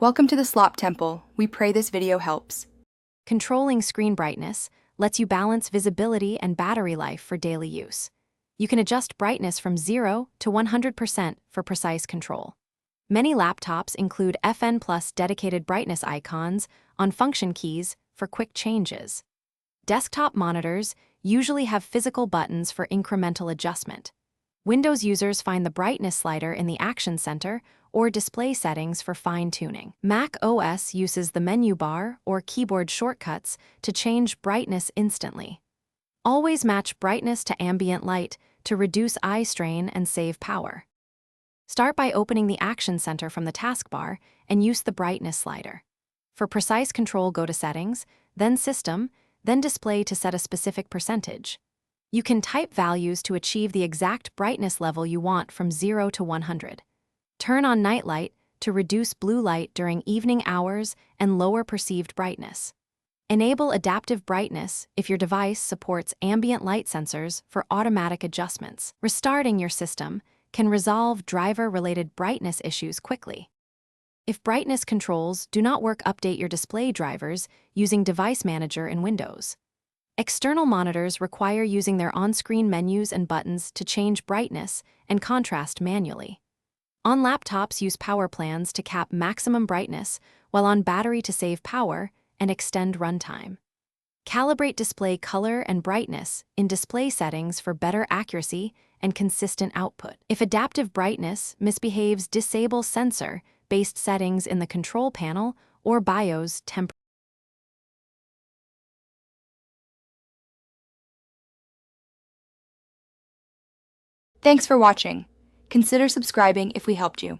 Welcome to the Slop Temple. We pray this video helps. Controlling screen brightness lets you balance visibility and battery life for daily use. You can adjust brightness from 0 to 100% for precise control. Many laptops include FN Plus dedicated brightness icons on function keys for quick changes. Desktop monitors usually have physical buttons for incremental adjustment. Windows users find the brightness slider in the Action Center or display settings for fine-tuning. macOS uses the menu bar or keyboard shortcuts to change brightness instantly. Always match brightness to ambient light to reduce eye strain and save power. Start by opening the Action Center from the taskbar and use the brightness slider. For precise control, go to Settings, then System, then Display to set a specific percentage. You can type values to achieve the exact brightness level you want from 0 to 100. Turn on night light to reduce blue light during evening hours and lower perceived brightness. Enable adaptive brightness if your device supports ambient light sensors for automatic adjustments. Restarting your system can resolve driver-related brightness issues quickly. If brightness controls do not work, update your display drivers using Device Manager in Windows. External monitors require using their on-screen menus and buttons to change brightness and contrast manually. On laptops, use power plans to cap maximum brightness, while on battery to save power and extend runtime. Calibrate display color and brightness in display settings for better accuracy and consistent output. If adaptive brightness misbehaves, disable sensor-based settings in the control panel or BIOS temporarily. Thanks for watching. Consider subscribing if we helped you.